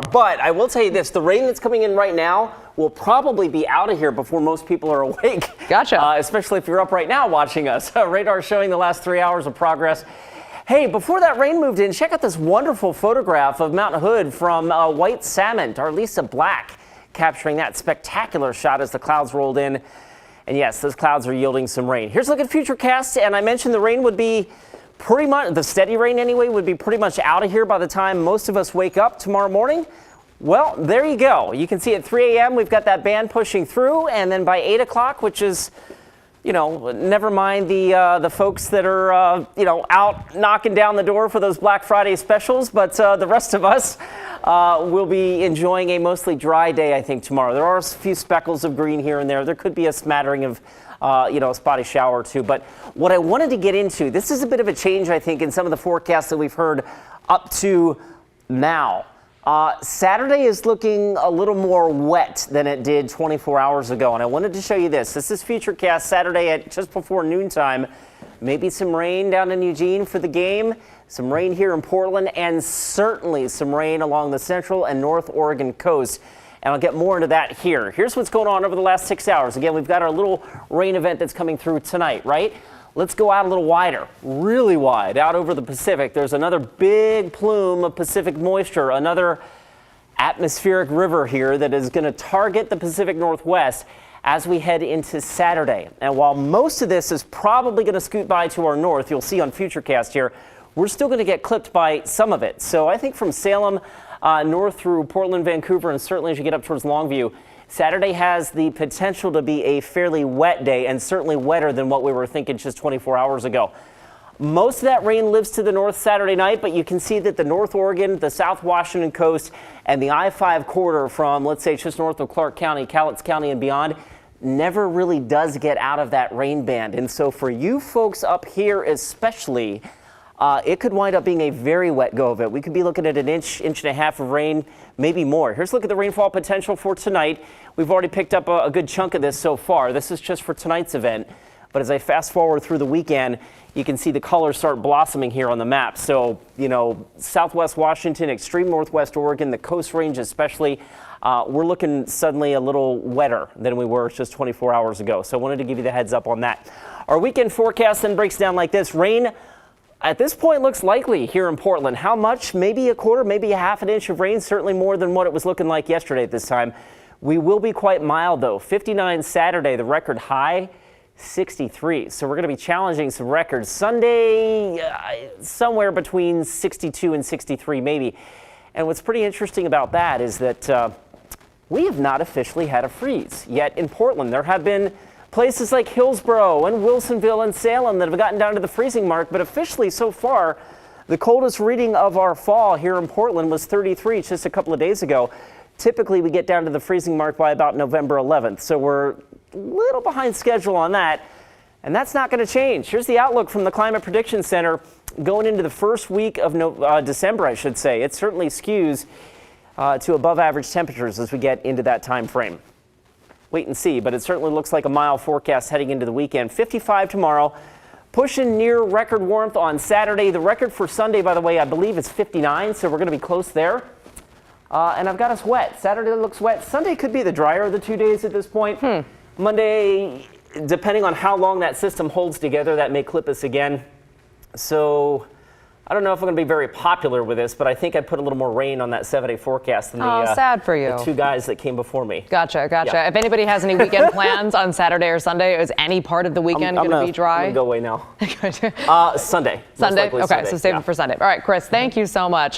But I will tell you this, the rain that's coming in right now will probably be out of here before most people are awake. Gotcha. Especially if you're up right now watching us. Radar showing the last 3 hours of progress. Hey, before that rain moved in, check out this wonderful photograph of Mount Hood from White Salmon. Our Lisa Black capturing that spectacular shot as the clouds rolled in. And yes, those clouds are yielding some rain. Here's a look at FutureCast, and I mentioned the rain would be pretty much, the steady rain anyway, would be pretty much out of here by the time most of us wake up tomorrow morning. Well, there you go. You can see at 3 a.m. we've got that band pushing through, and then by 8 o'clock, which is, you know, never mind the folks that are, you know, out knocking down the door for those Black Friday specials, but the rest of us will be enjoying a mostly dry day, I think, tomorrow. There are a few speckles of green here and there. There could be a smattering of you know, a spotty shower or two. But what I wanted to get into, this is a bit of a change, I think, in some of the forecasts that we've heard up to now. Saturday is looking a little more wet than it did 24 hours ago. And I wanted to show you this. This is FutureCast Saturday at just before noontime. Maybe some rain down in Eugene for the game, some rain here in Portland, and certainly some rain along the central and north Oregon coast. And I'll get more into that here. Here's what's going on over the last 6 hours. Again, we've got our little rain event that's coming through tonight, right? Let's go out a little wider, really wide, out over the Pacific. There's another big plume of Pacific moisture, another atmospheric river here that is going to target the Pacific Northwest as we head into Saturday. And while most of this is probably going to scoot by to our north, you'll see on FutureCast here, we're still going to get clipped by some of it. So I think from Salem north through Portland, Vancouver, and certainly as you get up towards Longview, Saturday has the potential to be a fairly wet day, and certainly wetter than what we were thinking just 24 hours ago. Most of that rain lives to the north Saturday night, but you can see that the North Oregon, the South Washington coast, and the I-5 corridor from, let's say, just north of Clark County, Cowlitz County, and beyond, never really does get out of that rain band. And so for you folks up here especially, it could wind up being a very wet go of it. We could be looking at an inch and a half of rain, maybe more. Here's a look at the rainfall potential for tonight. We've already picked up a good chunk of this so far. This is just for tonight's event. But as I fast forward through the weekend, you can see the colors start blossoming here on the map. So, you know, Southwest Washington, extreme Northwest Oregon, the Coast Range especially, we're looking suddenly a little wetter than we were just 24 hours ago. So I wanted to give you the heads up on that. Our weekend forecast then breaks down like this. Rain at this point looks likely here in Portland. How much? Maybe a quarter, maybe a half an inch of rain, certainly more than what it was looking like yesterday at this time. We will be quite mild though. 59 Saturday, the record high, 63. So we're going to be challenging some records. Sunday, somewhere between 62 and 63 maybe. And what's pretty interesting about that is that we have not officially had a freeze yet in Portland. There have been places like Hillsborough and Wilsonville and Salem that have gotten down to the freezing mark, but officially so far, the coldest reading of our fall here in Portland was 33 just a couple of days ago. Typically, we get down to the freezing mark by about November 11th, so we're a little behind schedule on that, and that's not going to change. Here's the outlook from the Climate Prediction Center going into the first week of December, I should say. It certainly skews to above average temperatures as we get into that time frame. Wait and see, but it certainly looks like a mild forecast heading into the weekend. 55 tomorrow, pushing near record warmth on Saturday. The record for Sunday, by the way, I believe is 59, so we're going to be close there. And I've got us wet. Saturday looks wet. Sunday could be the drier of the 2 days at this point. Monday, depending on how long that system holds together, that may clip us again. So I don't know if I'm going to be very popular with this, but I think I put a little more rain on that 7-day forecast than sad for you. The two guys that came before me. Gotcha. Yeah. If anybody has any weekend plans on Saturday or Sunday, is any part of the weekend going to be dry? I'm going to go away now. Sunday. Sunday? Okay, Sunday. so save it for Sunday. All right, Chris, thank you so much.